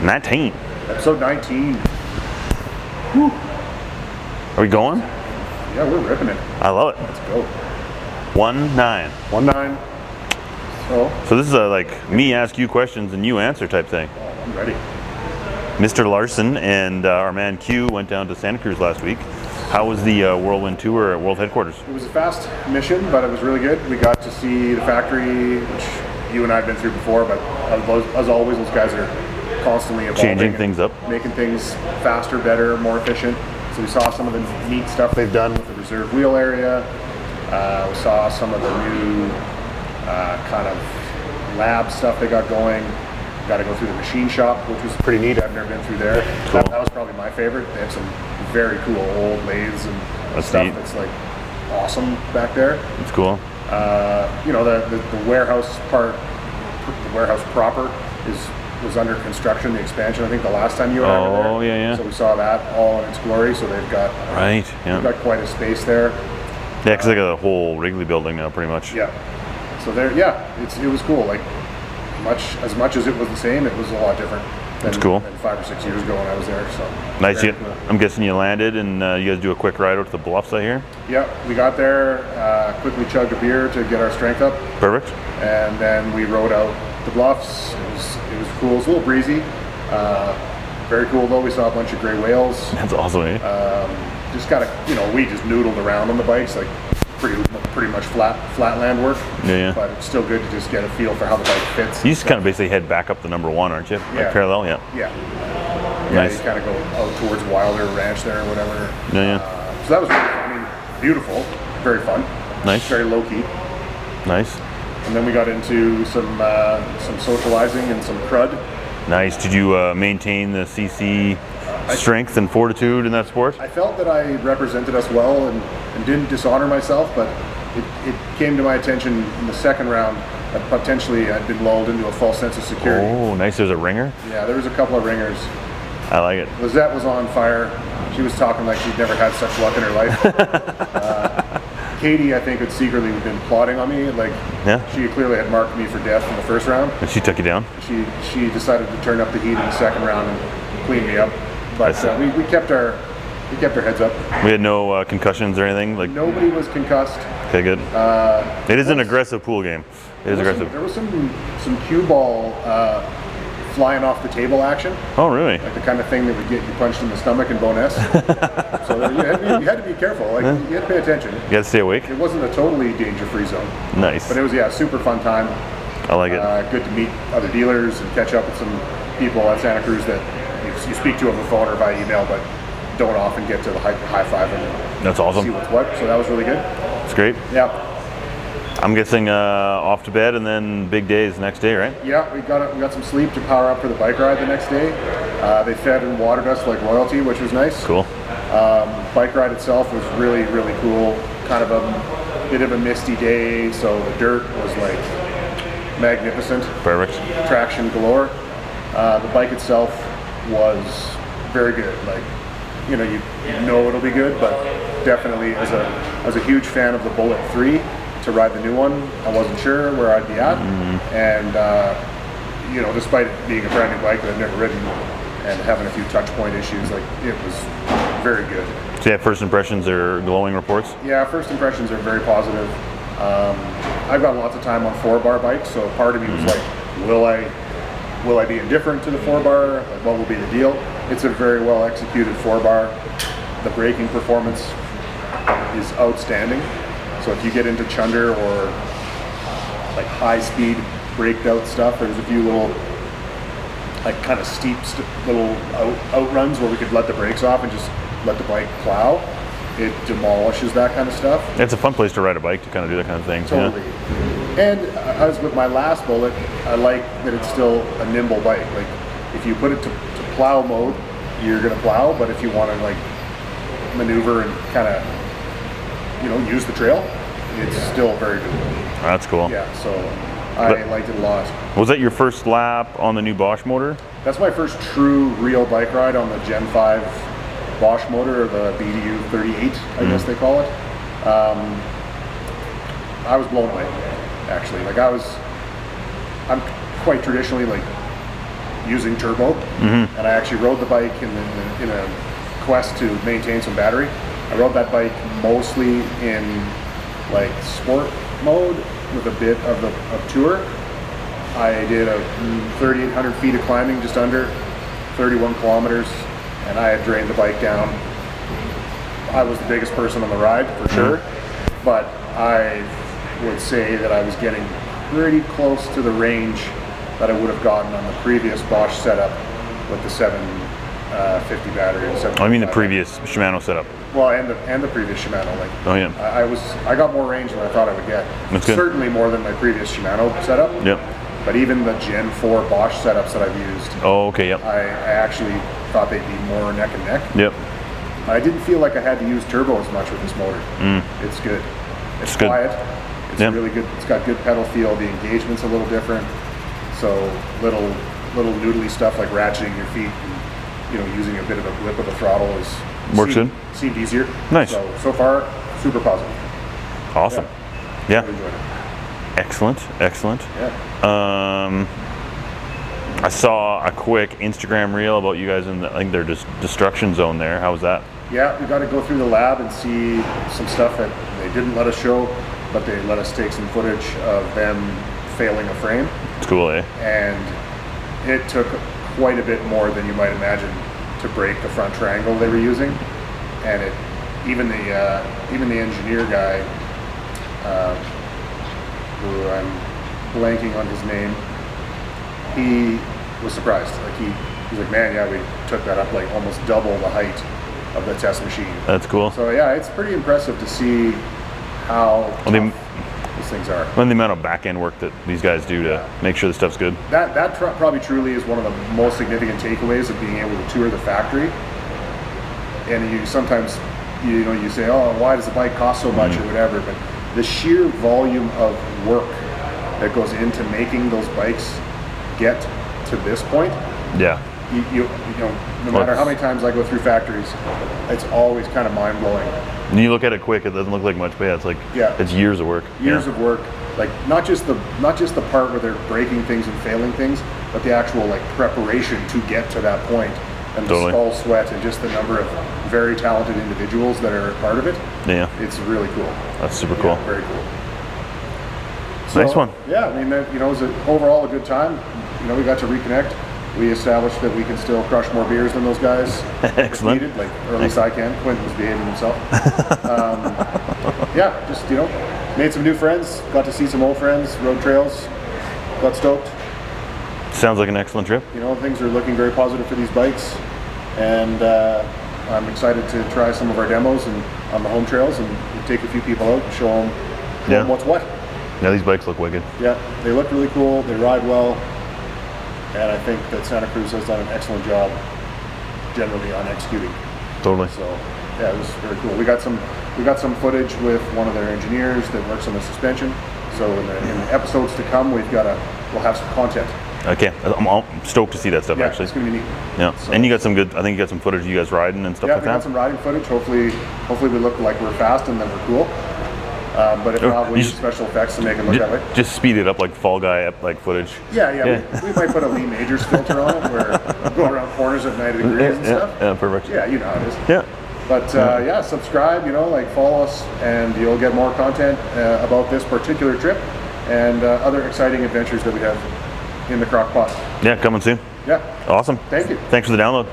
19. Episode 19. Woo. Are we going? Yeah, we're ripping it. I love it. Let's go. 1-9. 1-9. So this is a like me ask you questions and you answer type thing. Oh, I'm ready. Mr. Larson and our man Q went down to Santa Cruz last week. How was the whirlwind tour at World Headquarters? It was a fast mission, but it was really good. We got to see the factory, which you and I have been through before, but as always, those guys are constantly evolving. Changing things up. Making things faster, better, more efficient. So we saw some of the neat stuff they've done with the reserve wheel area. We saw some of the new kind of lab stuff they got going. Got to go through the machine shop, which was pretty neat. I've never been through there. Cool. That was probably my favorite. They have some very cool old lathes and stuff neat. that's like awesome back there. It's cool. You know, the warehouse part, the warehouse proper was under construction, the expansion. I think the last time you and I were there. Oh yeah. So we saw that all in its glory. So they've got they've got quite a space there. Yeah, because they got a whole Wrigley building now, pretty much. Yeah. So there, it was cool. Like as much as it was the same, it was a lot different. Than 5 or 6 years ago when I was there. So nice. Cool. I'm guessing you landed and you guys do a quick ride out to the bluffs, I hear. Yeah, we got there, quickly chugged a beer to get our strength up. Perfect. And then we rode out the bluffs. It was cool. It was a little breezy. Very cool though. We saw a bunch of gray whales. That's awesome, eh? Just kind of, we just noodled around on the bikes, like pretty much flatland work. Yeah. But it's still good to just get a feel for how the bike fits. You just kind of basically head back up the number one, aren't you? Yeah. Like parallel, Yeah. Nice. You kind of go out towards Wilder Ranch there or whatever. Yeah. So that was really, beautiful, very fun. Nice. Very low key. Nice. And then we got into some socializing and some crud. Nice. Did you maintain the CC strength and fortitude in that sport? I felt that I represented us well and didn't dishonor myself, but it came to my attention in the second round that potentially I'd been lulled into a false sense of security. Oh, nice. There's a ringer? Yeah, there was a couple of ringers. I like it. Lizette was on fire. She was talking like she'd never had such luck in her life. Katie, I think, had secretly been plotting on me. Like, she clearly had marked me for death in the first round. And she took you down? She decided to turn up the heat in the second round and clean me up. But we kept our heads up. We had no concussions or anything? Like nobody was concussed. Okay, good. It is an aggressive pool game. It is aggressive. There was some cue ball flying off the table action. Oh, really? Like the kind of thing that would get you punched in the stomach and bonus. So you had to be careful. Like you had to pay attention. You got to stay awake. It wasn't a totally danger-free zone. Nice. But it was super fun time. I like it. Good to meet other dealers and catch up with some people at Santa Cruz that you speak to on the phone or by email, but don't often get to the high five and that's awesome. See what's what. So that was really good. It's great. Yeah. I'm guessing off to bed and then big days next day, right? Yeah, we got some sleep to power up for the bike ride the next day. They fed and watered us like royalty, which was nice. Cool. Bike ride itself was really, really cool. Kind of a bit of a misty day, so the dirt was like magnificent. Perfect. Traction galore. The bike itself was very good. Like, you know it'll be good, but definitely as a huge fan of the Bullet 3, to ride the new one, I wasn't sure where I'd be at. And despite it being a brand new bike that I've never ridden and having a few touch point issues, like it was very good. So first impressions are glowing reports? Yeah, first impressions are very positive. I've got lots of time on 4-bar bikes, so part of me was like, will I be indifferent to the 4-bar? Like, what will be the deal? It's a very well executed 4-bar. The braking performance is outstanding. So if you get into chunder or like high speed braked out stuff, there's a few little like kind of steep little outruns where we could let the brakes off and just let the bike plow. It demolishes that kind of stuff. It's a fun place to ride a bike to kind of do that kind of thing. Totally. Yeah. And as with my last Bullet, I like that it's still a nimble bike. Like if you put it to plow mode, you're gonna plow, but if you want to like maneuver and kind of use the trail, it's still very good. That's cool. Yeah, so I liked it a lot. Was that your first lap on the new Bosch motor? That's my first true real bike ride on the Gen 5 Bosch motor, or the BDU 38, I guess they call it. I was blown away, actually. Like I'm quite traditionally like using turbo, and I actually rode the bike in a quest to maintain some battery. I rode that bike mostly in like sport mode with a bit of tour. I did a 3,800 feet of climbing, just under 31 kilometers, and I had drained the bike down. I was the biggest person on the ride for sure, but I would say that I was getting pretty close to the range that I would have gotten on the previous Bosch setup with the 750 battery. And I mean the previous Shimano setup. Well, and the previous Shimano. Like, oh yeah. I got more range than I thought I would get. That's good. Certainly more than my previous Shimano setup. Yep. But even the Gen 4 Bosch setups that I've used, oh okay, yep. I actually thought they'd be more neck and neck. Yep. I didn't feel like I had to use turbo as much with this motor. It's good. It's quiet. Good. It's really good. It's got good pedal feel. The engagement's a little different. So little noodly stuff like ratcheting your feet and, using a bit of a whip of the throttle seemed easier. Nice. So far, super positive. Awesome. Yeah. Really enjoyed it. Excellent. Yeah. I saw a quick Instagram reel about you guys in their destruction zone there. How was that? Yeah, we got to go through the lab and see some stuff that they didn't let us show, but they let us take some footage of them failing a frame. It's cool, eh? And it took quite a bit more than you might imagine to break the front triangle they were using. And even the engineer guy, who I'm blanking on his name, he was surprised. Like he's like, man, yeah, we took that up like almost double the height of the test machine. That's cool. So yeah, it's pretty impressive to see how tough these things are. And the amount of back end work that these guys do to make sure the stuff's good. That probably truly is one of the most significant takeaways of being able to tour the factory. And you sometimes, you say, oh, why does the bike cost so much or whatever, but the sheer volume of work that goes into making those bikes get to this point. Yeah. No matter how many times I go through factories, it's always kind of mind blowing. And you look at it quick, it doesn't look like much, but yeah, it's like it's years of work. Years of work, like not just the part where they're breaking things and failing things, but the actual like preparation to get to that point, and the skull sweat and just the number of very talented individuals that are part of it. Yeah, it's really cool. That's super cool. Very cool. So, nice one. Yeah, I mean, it was overall a good time. We got to reconnect. We established that we can still crush more beers than those guys. Excellent. Needed, or at least I can. Quentin was behaving himself. Yeah, just made some new friends. Got to see some old friends. Rode trails. Got stoked. Sounds like an excellent trip. Things are looking very positive for these bikes, and I'm excited to try some of our demos and on the home trails and take a few people out and show them what's what. Yeah, these bikes look wicked. Yeah, they look really cool. They ride well. And I think that Santa Cruz has done an excellent job generally on executing. Totally. So yeah, it was very cool. We got some footage with one of their engineers that works on the suspension. So in the episodes to come, we'll have some content. Okay, I'm stoked to see that stuff. Actually, it's gonna be neat. Yeah, so, and you got some good. I think you got some footage of you guys riding and stuff like that. Yeah, we got some riding footage. Hopefully we look like we're fast and then we're cool. But if not, we use special effects to make it look that way. Just speed it up like Fall Guy footage. Yeah. We might put a Lee Majors filter on it where we go around corners at 90 degrees and stuff. Yeah, perfect. Yeah, you know how it is. Yeah. But subscribe, follow us, and you'll get more content about this particular trip and other exciting adventures that we have in the crock pot. Yeah, coming soon. Yeah. Awesome. Thank you. Thanks for the download.